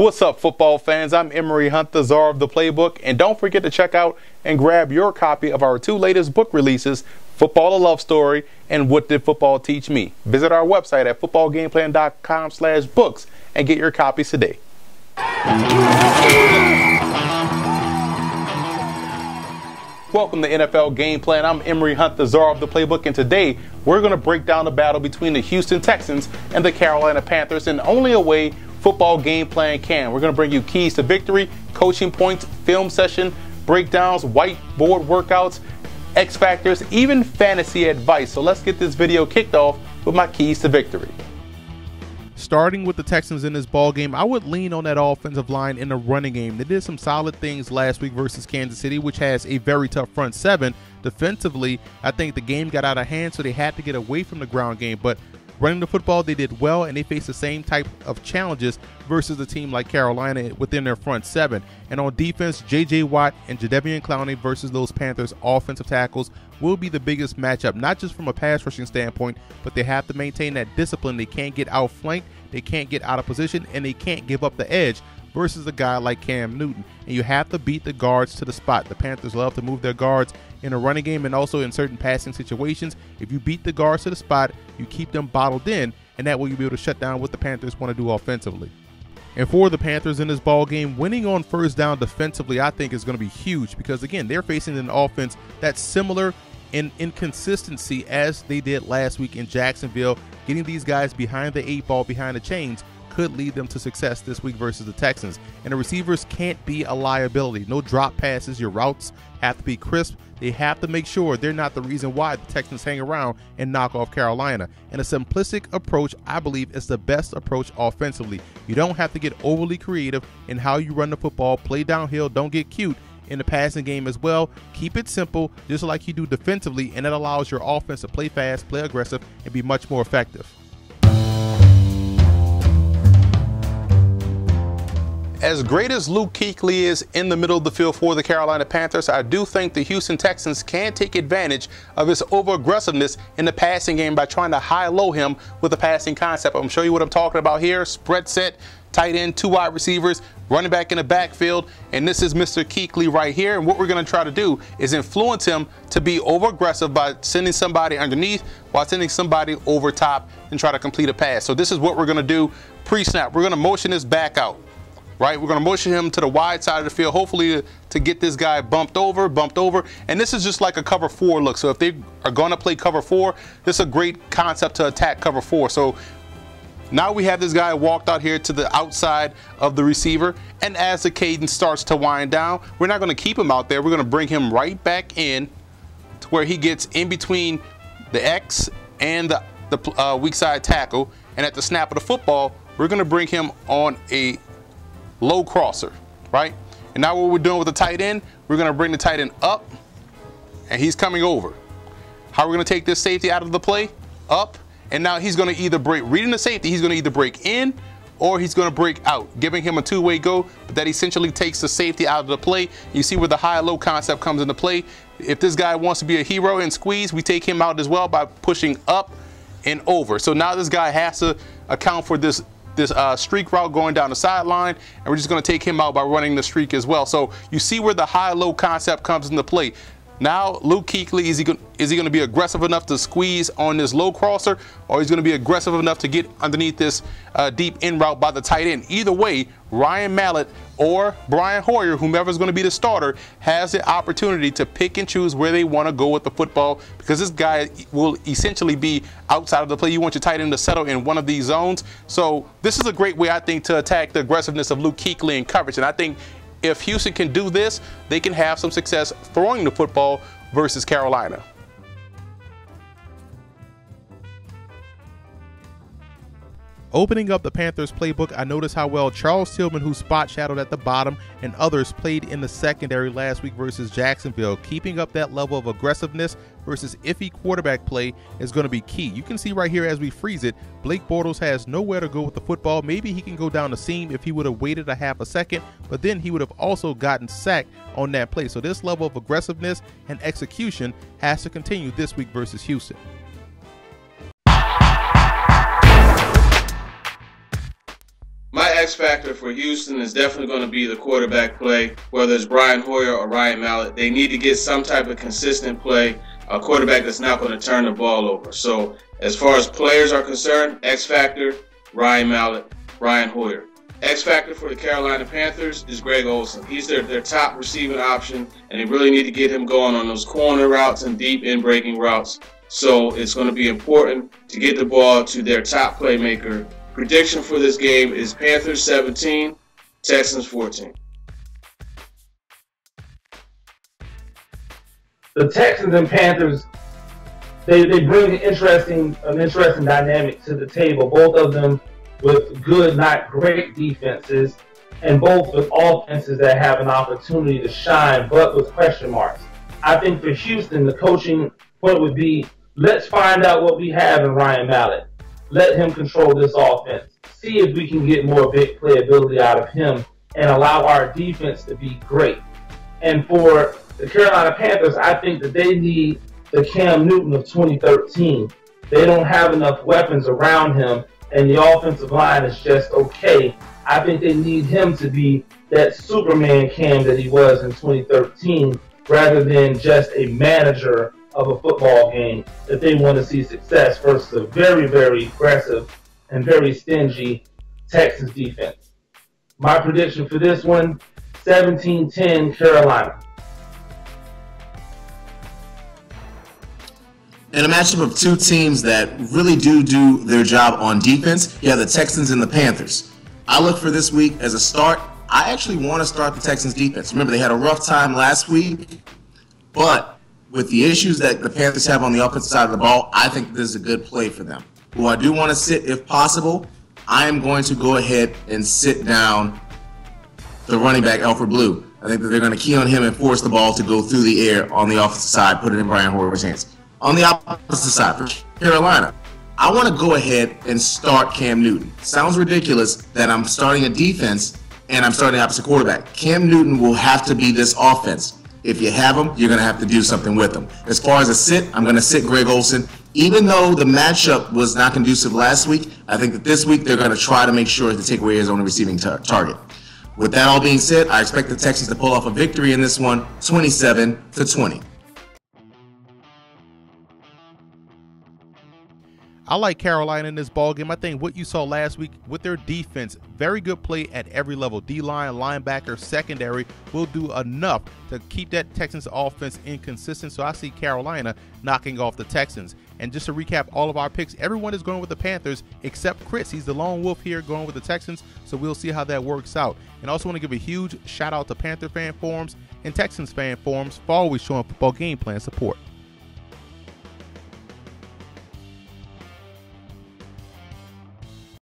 What's up, football fans? I'm Emory Hunt, the czar of the playbook, and don't forget to check out and grab your copy of our two latest book releases, Football: A Love Story and What Did Football Teach Me? Visit our website at footballgameplan.com/books and get your copies today. Welcome to NFL Game Plan. I'm Emory Hunt, the czar of the playbook, and today we're going to break down the battle between the Houston Texans and the Carolina Panthers in only a way Football Game Plan can. We're going to bring you keys to victory, coaching points, film session, breakdowns, whiteboard workouts, X factors, even fantasy advice. So let's get this video kicked off with my keys to victory. Starting with the Texans in this ball game, I would lean on that offensive line in the running game. They did some solid things last week versus Kansas City, which has a very tough front seven. Defensively, I think the game got out of hand, so they had to get away from the ground game. But running the football, they did well, and they faced the same type of challenges versus a team like Carolina within their front seven. And on defense, J.J. Watt and Jadeveon Clowney versus those Panthers offensive tackles will be the biggest matchup, not just from a pass rushing standpoint, but they have to maintain that discipline. They can't get outflanked, they can't get out of position, and they can't give up the edge versus a guy like Cam Newton. And you have to beat the guards to the spot. The Panthers love to move their guards in a running game and also in certain passing situations. If you beat the guards to the spot, you keep them bottled in, and that way you'll be able to shut down what the Panthers want to do offensively. And for the Panthers in this ball game, winning on first down defensively, I think is going to be huge because, again, they're facing an offense that's similar in inconsistency as they did last week in Jacksonville. Getting these guys behind the eight ball, behind the chains, could lead them to success this week versus the Texans. And the receivers can't be a liability. No drop passes. Your routes have to be crisp. They have to make sure they're not the reason why the Texans hang around and knock off Carolina. And a simplistic approach, I believe, is the best approach offensively. You don't have to get overly creative in how you run the football. Play downhill. Don't get cute in the passing game as well. Keep it simple, just like you do defensively, and that allows your offense to play fast, play aggressive, and be much more effective. As great as Luke Kuechly is in the middle of the field for the Carolina Panthers, I do think the Houston Texans can take advantage of his over-aggressiveness in the passing game by trying to high-low him with a passing concept. I'm showing you what I'm talking about here. Spread set, tight end, two wide receivers, running back in the backfield, and this is Mr. Kuechly right here. And what we're going to try to do is influence him to be over-aggressive by sending somebody underneath while sending somebody over top and try to complete a pass. So this is what we're going to do pre-snap. We're going to motion this back out. Right, we're going to motion him to the wide side of the field, hopefully to get this guy bumped over. And this is just like a cover 4 look. So if they are going to play cover 4, this is a great concept to attack cover 4. So now we have this guy walked out here to the outside of the receiver. And as the cadence starts to wind down, we're not going to keep him out there. We're going to bring him right back in to where he gets in between the X and the weak side tackle. And at the snap of the football, we're going to bring him on a low crosser, right? And now what we're doing with the tight end, we're going to bring the tight end up, and he's coming over. How we're going to take this safety out of the play? Up, and now he's going to either break, reading the safety, he's going to either break in or he's going to break out, giving him a two-way go, but that essentially takes the safety out of the play. You see where the high-low concept comes into play. If this guy wants to be a hero and squeeze, we take him out as well by pushing up and over. So now this guy has to account for this streak route going down the sideline, and we're just going to take him out by running the streak as well. So you see where the high-low concept comes into play. Now, Luke Kuechly, is he going to be aggressive enough to squeeze on this low crosser, or he's going to be aggressive enough to get underneath this deep in route by the tight end? Either way, Ryan Mallett or Brian Hoyer, whomever is going to be the starter, has the opportunity to pick and choose where they want to go with the football, because this guy will essentially be outside of the play. You want your tight end to settle in one of these zones. So this is a great way, I think, to attack the aggressiveness of Luke Kuechly in coverage. And I think if Houston can do this, they can have some success throwing the football versus Carolina. Opening up the Panthers playbook, I noticed how well Charles Tillman, who spot shadowed at the bottom, and others played in the secondary last week versus Jacksonville. Keeping up that level of aggressiveness versus iffy quarterback play is going to be key. You can see right here as we freeze it, Blake Bortles has nowhere to go with the football. Maybe he can go down the seam if he would have waited a half a second, but then he would have also gotten sacked on that play. So this level of aggressiveness and execution has to continue this week versus Houston. My X factor for Houston is definitely going to be the quarterback play, whether it's Brian Hoyer or Ryan Mallett. They need to get some type of consistent play, a quarterback that's not going to turn the ball over. So as far as players are concerned, X factor, Ryan Mallett, Brian Hoyer. X factor for the Carolina Panthers is Greg Olsen. He's their top receiving option, and they really need to get him going on those corner routes and deep in-breaking routes. So it's going to be important to get the ball to their top playmaker. Prediction for this game is Panthers 17, Texans 14. The Texans and Panthers, they bring an interesting dynamic to the table. Both of them with good, not great defenses, and both with offenses that have an opportunity to shine, but with question marks. I think for Houston, the coaching point would be, let's find out what we have in Ryan Mallett. Let him control this offense. See if we can get more big playability out of him and allow our defense to be great. And for the Carolina Panthers, I think that they need the Cam Newton of 2013. They don't have enough weapons around him, and the offensive line is just okay. I think they need him to be that Superman Cam that he was in 2013, rather than just a manager of a football game, that they want to see success versus a very, very aggressive and very stingy Texans defense. My prediction for this one, 17-10 Carolina. In a matchup of two teams that really do their job on defense, you have the Texans and the Panthers. I look for this week as a start. I actually want to start the Texans defense. Remember, they had a rough time last week, but with the issues that the Panthers have on the offensive side of the ball, I think this is a good play for them. Who I do want to sit, if possible, I am going to go ahead and sit down the running back, Alfred Blue. I think that they're going to key on him and force the ball to go through the air on the offensive side, put it in Brian Hoyer's hands. On the opposite side, for Carolina, I want to go ahead and start Cam Newton. Sounds ridiculous that I'm starting a defense and I'm starting opposite quarterback. Cam Newton will have to be this offense. If you have him, you're going to have to do something with him. As far as a sit, I'm going to sit Greg Olsen. Even though the matchup was not conducive last week, I think that this week they're going to try to make sure to take away his only receiving target. With that all being said, I expect the Texans to pull off a victory in this one, 27-20. I like Carolina in this ballgame. I think what you saw last week with their defense, very good play at every level. D-line, linebacker, secondary will do enough to keep that Texans offense inconsistent. So I see Carolina knocking off the Texans. And just to recap all of our picks, everyone is going with the Panthers except Chris. He's the lone wolf here going with the Texans. So we'll see how that works out. And I also want to give a huge shout out to Panther fan forums and Texans fan forums for always showing football game plan support.